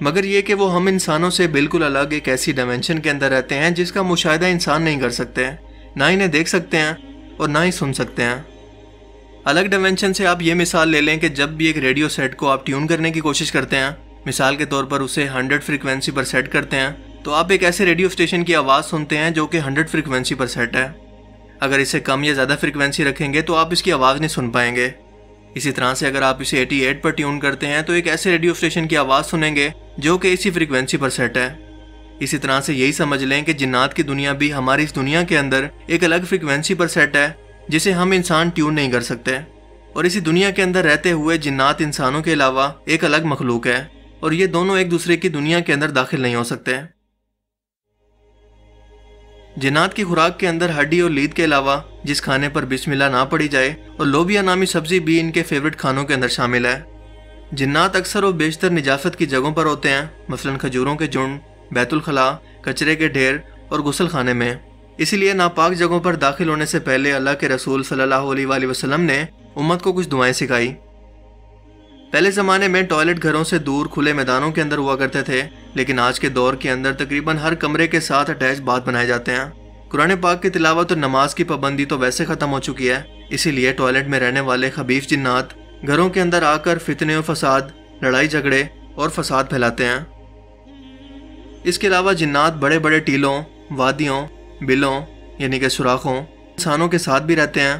مگر یہ کہ وہ ہم انسانوں سے بالکل الگ ایک ایسی ڈائمینشن کے اندر رہتے ہیں جس کا مشاہدہ انسان نہیں کر سکتے، نہ انہیں دیکھ سکتے ہیں اور نہ ہی سن سکتے ہیں۔ الگ ڈائمینشن سے آپ یہ مثال لے لیں کہ جب بھی ایک ریڈیو سیٹ کو آپ ٹیون کرنے کی کوشش کرتے ہیں، مثال کے طور پر اسے 100 فریکوینسی پر سیٹ کرتے ہیں، تو آپ ایک ایسے ریڈیو اسٹیشن کی آواز سنتے ہیں جو کہ 100 فریکوینسی پر سیٹ ہے۔ اگر اسے کم یا زیادہ فریکوینسی رکھیں گے تو آپ اس کی آواز نہیں سن پائیں گے۔ اسی طرح سے اگر آپ اسے 88 پر ٹیون کرتے ہیں تو ایک ایسے ریڈیو اسٹیشن کی آواز سنیں گے جو کہ اسی فریکوینسی پر سیٹ ہے۔ اسی طرح سے یہی سمجھ لیں کہ جنات کی دنیا بھی ہماری اس دنیا کے اندر ایک الگ فریکوینسی پر سیٹ ہے جسے ہم انسان ٹیون نہیں کر سکتے، اور اسی دنیا کے اندر رہتے ہوئے جنات انسانوں کے علاوہ ایک الگ مخلوق ہے، اور یہ دونوں ایک دوسرے کی دنیا کے اندر داخل نہیں ہو سکتے۔ جنات کی خوراک کے اندر ہڈی اور لید کے علاوہ جس کھانے پر بسم اللہ نہ پڑی جائے اور لوبیا نامی سبزی بھی ان کے فیورٹ کھانوں کے اندر شامل ہے۔ جنات اکثر و بیشتر نجاست کی جگہوں پر ہوتے ہیں، مثلا کھجوروں کے جھنڈ، بیت الخلاء، کچرے کے ڈھیر اور غسل خانے میں۔ اسی لیے ناپاک جگہوں پر داخل ہونے سے پہلے اللہ کے رسول صلی اللہ علیہ وآلہ وسلم نے امت کو کچھ دعائیں سکھائی۔ پہلے زمانے میں ٹوائلٹ گھروں سے دور کھلے میدانوں کے اندر ہوا کرتے تھے، لیکن آج کے دور کے اندر تقریباً ہر کمرے کے ساتھ اٹیچ باتھ بنائے جاتے ہیں۔ قرآن پاک کی تلاوت اور نماز کی پابندی تو ویسے ختم ہو چکی ہے، اسی لیے ٹوائلٹ میں رہنے والے خبیث جنات گھروں کے اندر آ کر فتنے و فساد، لڑائی جھگڑے اور فساد پھیلاتے ہیں۔ اس کے علاوہ جنات بڑے بڑے ٹیلوں، وادیوں، بلوں یعنی کہ سوراخوں، انسانوں کے ساتھ بھی رہتے ہیں۔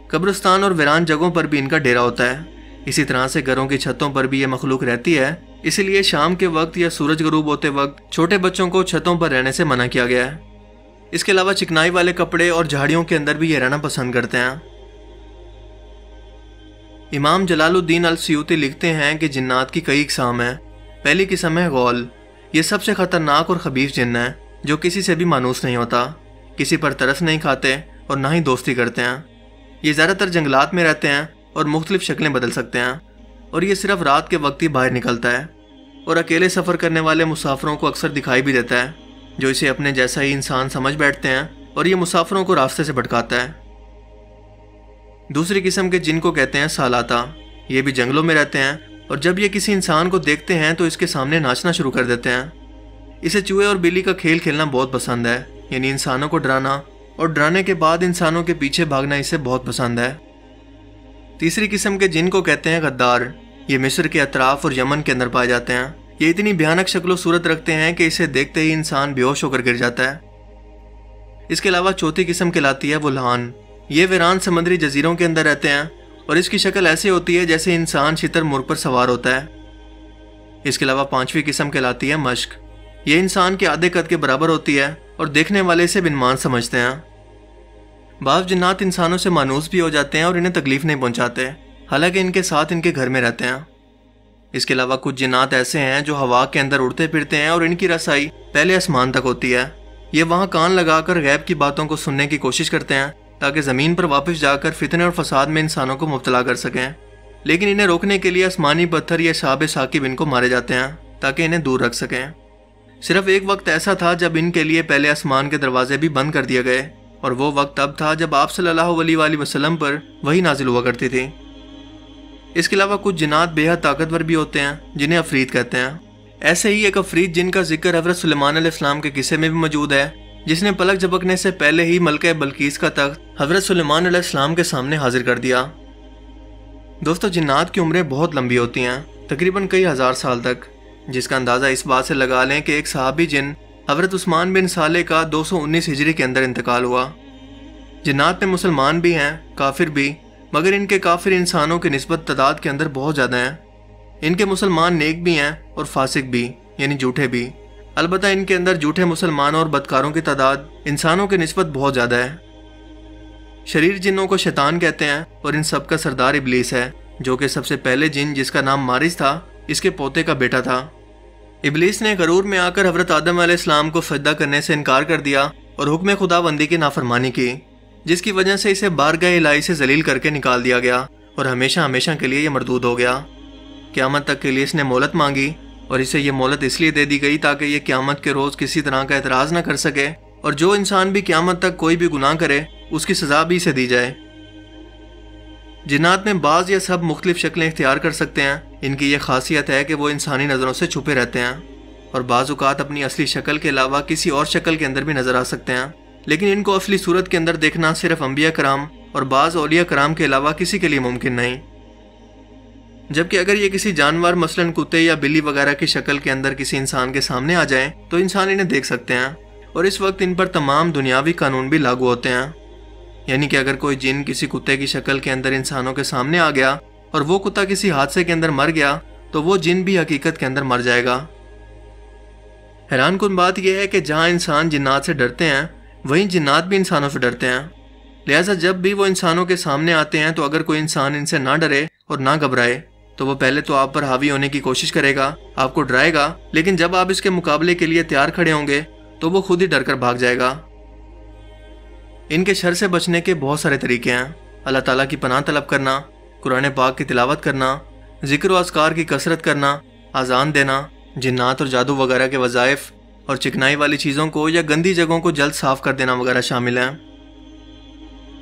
قبرستان اور ویران جگہوں پر بھی ان کا ڈیرا ہوتا ہے۔ اسی طرح سے گھروں کی چھتوں پر بھی یہ مخلوق رہتی ہے، اسی لیے شام کے وقت یا سورج غروب ہوتے وقت چھوٹے بچوں کو چھتوں پر رہنے سے منع کیا گیا ہے۔ اس کے علاوہ چکنائی والے کپڑے اور جھاڑیوں کے اندر بھی یہ رہنا پسند کرتے ہیں۔ امام جلال الدین السیوطی لکھتے ہیں کہ جنات کی کئی اقسام ہیں۔ پہلی قسم ہے غول، یہ سب سے خطرناک اور خبیث جن ہے جو کسی سے بھی مانوس نہیں ہوتا، کسی پر ترس نہیں کھاتے اور نہ ہی دوستی کرتے ہیں۔ یہ زیادہ تر جنگلات میں رہتے ہیں اور مختلف شکلیں بدل سکتے ہیں، اور یہ صرف رات کے وقت ہی باہر نکلتا ہے، اور اکیلے سفر کرنے والے مسافروں کو اکثر دکھائی بھی دیتا ہے، جو اسے اپنے جیسا ہی انسان سمجھ بیٹھتے ہیں، اور یہ مسافروں کو راستے سے بھٹکاتا ہے۔ دوسری قسم کے جن کو کہتے ہیں سالاتا، یہ بھی جنگلوں میں رہتے ہیں، اور جب یہ کسی انسان کو دیکھتے ہیں تو اس کے سامنے ناچنا شروع کر دیتے ہیں۔ اسے چوہے اور بلی کا کھیل کھیلنا بہت پسند ہے، یعنی انسانوں کو ڈرانا اور ڈرانے کے بعد انسانوں کے پیچھے بھاگنا اسے بہت پسند ہے۔ تیسری قسم کے جن کو کہتے ہیں غدار، یہ مصر کے اطراف اور یمن کے اندر پائے جاتے ہیں۔ یہ اتنی بھیانک شکل و صورت رکھتے ہیں کہ اسے دیکھتے ہی انسان بے ہوش ہو کر گر جاتا ہے۔ اس کے علاوہ چوتھی قسم کہلاتی ہے وولہان، یہ ویران سمندری جزیروں کے اندر رہتے ہیں، اور اس کی شکل ایسے ہوتی ہے جیسے انسان شتر مرغ پر سوار ہوتا ہے۔ اس کے علاوہ پانچویں قسم کہلاتی ہے مشک، یہ انسان کے آدھے قد کے برابر ہوتی ہے اور دیکھنے والے اسے بنمان سمجھتے ہیں۔ بعض جنات انسانوں سے مانوس بھی ہو جاتے ہیں اور انہیں تکلیف نہیں پہنچاتے، حالانکہ ان کے ساتھ ان کے گھر میں رہتے ہیں۔ اس کے علاوہ کچھ جنات ایسے ہیں جو ہوا کے اندر اڑتے پھرتے ہیں اور ان کی رسائی پہلے آسمان تک ہوتی ہے۔ یہ وہاں کان لگا کر غیب کی باتوں کو سننے کی کوشش کرتے ہیں تاکہ زمین پر واپس جا کر فتنے اور فساد میں انسانوں کو مبتلا کر سکیں، لیکن انہیں روکنے کے لیے آسمانی پتھر یا شہاب ثاقب ان کو مارے جاتے ہیں تاکہ انہیں دور رکھ سکیں۔ صرف ایک وقت ایسا تھا جب ان کے لیے پہلے آسمان کے دروازے بھی بند کر دیے گئے، اور وہ وقت تب تھا جب آپ صلی اللہ علیہ وآلہ وسلم پر وحی نازل ہوا کرتی تھی۔ اس کے علاوہ کچھ جنات بے حد طاقتور بھی ہوتے ہیں جنہیں عفریت کہتے ہیں۔ ایسے ہی ایک عفریت جن کا ذکر حضرت سلیمان علیہ السلام کے قصے میں بھی موجود ہے، جس نے پلک جھپکنے سے پہلے ہی ملکہ بلقیس کا تخت حضرت سلیمان علیہ السلام کے سامنے حاضر کر دیا۔ دوستو، جنات کی عمریں بہت لمبی ہوتی ہیں، تقریباً کئی ہزار سال تک، جس کا اندازہ اس بات سے لگا لیں کہ ایک صحابی جن حضرت عثمان بن صالح کا 219 ہجری کے اندر انتقال ہوا۔ جنات میں مسلمان بھی ہیں، کافر بھی، مگر ان کے کافر انسانوں کی نسبت تعداد کے اندر بہت زیادہ ہیں۔ ان کے مسلمان نیک بھی ہیں اور فاسق بھی، یعنی جھوٹے بھی۔ البتہ ان کے اندر جھوٹے مسلمانوں اور بدکاروں کی تعداد انسانوں کی نسبت بہت زیادہ ہے۔ شریر جنوں کو شیطان کہتے ہیں، اور ان سب کا سردار ابلیس ہے، جو کہ سب سے پہلے جن جس کا نام مارس تھا، اس کے پوتے کا بیٹا تھا۔ ابلیس نے غرور میں آ کر حضرت آدم علیہ السلام کو سجدہ کرنے سے انکار کر دیا اور حکم خدا بندی کی نافرمانی کی، جس کی وجہ سے اسے بارگاہ الہی سے ذلیل کر کے نکال دیا گیا اور ہمیشہ ہمیشہ کے لیے یہ مردود ہو گیا۔ قیامت تک کے لیے اس نے مہلت مانگی، اور اسے یہ مہلت اس لیے دے دی گئی تاکہ یہ قیامت کے روز کسی طرح کا اعتراض نہ کر سکے، اور جو انسان بھی قیامت تک کوئی بھی گناہ کرے اس کی سزا بھی اسے دی جائے۔ جنات میں بعض یا سب مختلف شکلیں اختیار کر سکتے ہیں۔ ان کی یہ خاصیت ہے کہ وہ انسانی نظروں سے چھپے رہتے ہیں۔ اور بعض اوقات اپنی اصلی شکل کے علاوہ کسی اور شکل کے اندر بھی نظر آ سکتے ہیں، لیکن ان کو اصلی صورت کے اندر دیکھنا صرف انبیاء کرام اور بعض اولیاء کرام کے علاوہ کسی کے لیے ممکن نہیں۔ جبکہ اگر یہ کسی جانور مثلاً کتے یا بلی وغیرہ کی شکل کے اندر کسی انسان کے سامنے آ جائیں تو انسان انہیں دیکھ سکتے ہیں، اور اس وقت ان پر تمام دنیاوی قانون بھی لاگو ہوتے ہیں۔ یعنی کہ اگر کوئی جن کسی کتے کی شکل کے اندر انسانوں کے سامنے آ گیا اور وہ کتا کسی حادثے کے اندر مر گیا تو وہ جن بھی حقیقت کے اندر مر جائے گا۔ حیران کن بات یہ ہے کہ جہاں انسان جنات سے ڈرتے ہیں وہیں جنات بھی انسانوں سے ڈرتے ہیں، لہٰذا جب بھی وہ انسانوں کے سامنے آتے ہیں تو اگر کوئی انسان ان سے نہ ڈرے اور نہ گھبرائے تو وہ پہلے تو آپ پر حاوی ہونے کی کوشش کرے گا، آپ کو ڈرائے گا، لیکن جب آپ اس کے مقابلے کے لیے تیار کھڑے ہوں گے تو وہ خود ہی ڈر کر بھاگ جائے گا۔ ان کے شر سے بچنے کے بہت سارے طریقے ہیں۔ اللہ تعالیٰ کی پناہ طلب کرنا، قرآن پاک کی تلاوت کرنا، ذکر و اذکار کی کثرت کرنا، اذان دینا، جنات اور جادو وغیرہ کے وظائف اور چکنائی والی چیزوں کو یا گندی جگہوں کو جلد صاف کر دینا وغیرہ شامل ہیں۔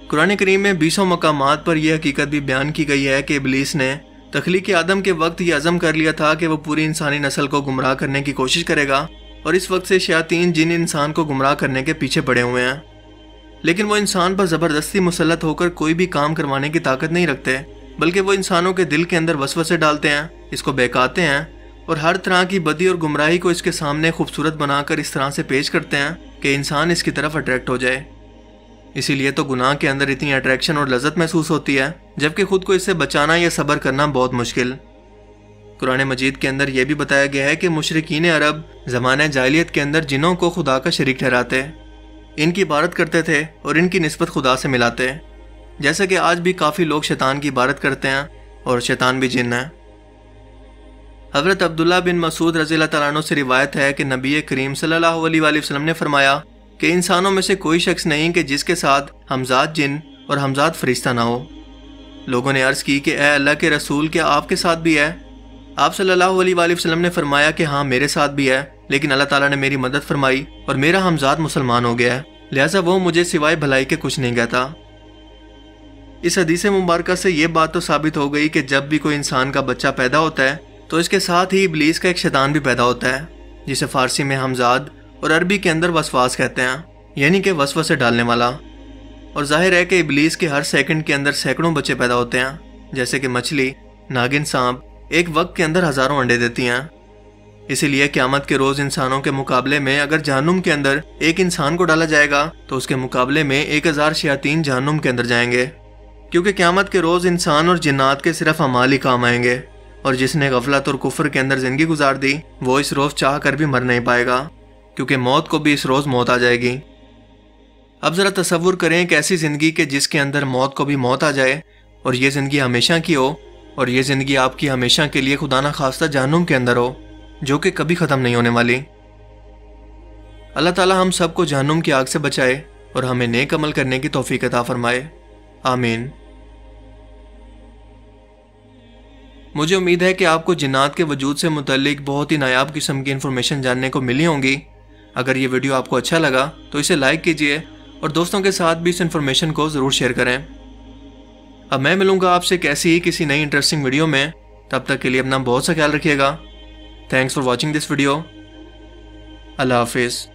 قرآن کریم میں 20 مقامات پر یہ حقیقت بھی بیان کی گئی ہے کہ ابلیس نے تخلیق آدم کے وقت یہ عزم کر لیا تھا کہ وہ پوری انسانی نسل کو گمراہ کرنے کی کوشش کرے گا، اور اس وقت سے شیاطین جن انسان کو گمراہ کرنے کے پیچھے پڑے ہوئے ہیں، لیکن وہ انسان پر زبردستی مسلط ہو کر کوئی بھی کام کروانے کی طاقت نہیں رکھتے، بلکہ وہ انسانوں کے دل کے اندر وسوسے ڈالتے ہیں، اس کو بہکاتے ہیں اور ہر طرح کی بدی اور گمراہی کو اس کے سامنے خوبصورت بنا کر اس طرح سے پیش کرتے ہیں کہ انسان اس کی طرف اٹریکٹ ہو جائے۔ اسی لیے تو گناہ کے اندر اتنی اٹریکشن اور لذت محسوس ہوتی ہے، جبکہ خود کو اس سے بچانا یا صبر کرنا بہت مشکل۔ قرآن مجید کے اندر یہ بھی بتایا گیا ہے کہ مشرکین عرب زمانہ جاہلیت کے اندر جنوں کو خدا کا شریک ٹھہراتے، ان کی عبادت کرتے تھے اور ان کی نسبت خدا سے ملاتے، جیسا کہ آج بھی کافی لوگ شیطان کی عبادت کرتے ہیں اور شیطان بھی جن ہے۔ حضرت عبداللہ بن مسعود رضی اللہ تعالیٰ عنہ سے روایت ہے کہ نبی کریم صلی اللہ علیہ وآلہ وسلم نے فرمایا کہ انسانوں میں سے کوئی شخص نہیں کہ جس کے ساتھ ہمزاد جن اور ہمزاد فرشتہ نہ ہو۔ لوگوں نے عرض کی کہ اے اللہ کے رسول، کیا آپ کے ساتھ بھی ہے؟ آپ صلی اللہ علیہ وآلہ وسلم نے فرمایا کہ ہاں میرے ساتھ بھی ہے، لیکن اللہ تعالیٰ نے میری مدد فرمائی اور میرا ہمزاد مسلمان ہو گیا ہے، لہٰذا وہ مجھے سوائے بھلائی کے کچھ نہیں کہتا۔ اس حدیث مبارکہ سے یہ بات تو ثابت ہو گئی کہ جب بھی کوئی انسان کا بچہ پیدا ہوتا ہے تو اس کے ساتھ ہی ابلیس کا ایک شیطان بھی پیدا ہوتا ہے، جسے فارسی میں ہمزاد اور عربی کے اندر وسواس کہتے ہیں، یعنی کہ وسوسے ڈالنے والا۔ اور ظاہر ہے کہ ابلیس کے ہر سیکنڈ کے اندر سینکڑوں بچے پیدا ہوتے ہیں، جیسے کہ مچھلی، ناگن سانپ ایک وقت کے اندر ہزاروں انڈے دیتی ہیں۔ اسی لیے قیامت کے روز انسانوں کے مقابلے میں اگر جہنم کے اندر ایک انسان کو ڈالا جائے گا تو اس کے مقابلے میں 1000 شیاطین جہنم کے اندر جائیں گے، کیونکہ قیامت کے روز انسان اور جنات کے صرف اعمال ہی کام آئیں گے، اور جس نے غفلت اور کفر کے اندر زندگی گزار دی وہ اس روز چاہ کر بھی مر نہیں پائے گا، کیونکہ موت کو بھی اس روز موت آ جائے گی۔ اب ذرا تصور کریں ایک ایسی زندگی کہ جس کے اندر موت کو بھی موت آ جائے، اور یہ زندگی ہمیشہ کی ہو، اور یہ زندگی آپ کی ہمیشہ کے لیے خدا نہ خواستہ جہنم کے اندر ہو، جو کہ کبھی ختم نہیں ہونے والی۔ اللہ تعالی ہم سب کو جہنم کی آگ سے بچائے اور ہمیں نیک عمل کرنے کی توفیق عطا فرمائے، آمین۔ مجھے امید ہے کہ آپ کو جنات کے وجود سے متعلق بہت ہی نایاب قسم کی انفارمیشن جاننے کو ملی ہوں گی۔ اگر یہ ویڈیو آپ کو اچھا لگا تو اسے لائک کیجئے اور دوستوں کے ساتھ بھی اس انفارمیشن کو ضرور شیئر کریں۔ اب میں ملوں گا آپ سے کیسی ہی کسی نئی انٹرسٹنگ ویڈیو میں، تب تک کے لیے اپنا بہت سا خیال رکھیے گا۔ Thanks for watching this video. اللہ حافظ۔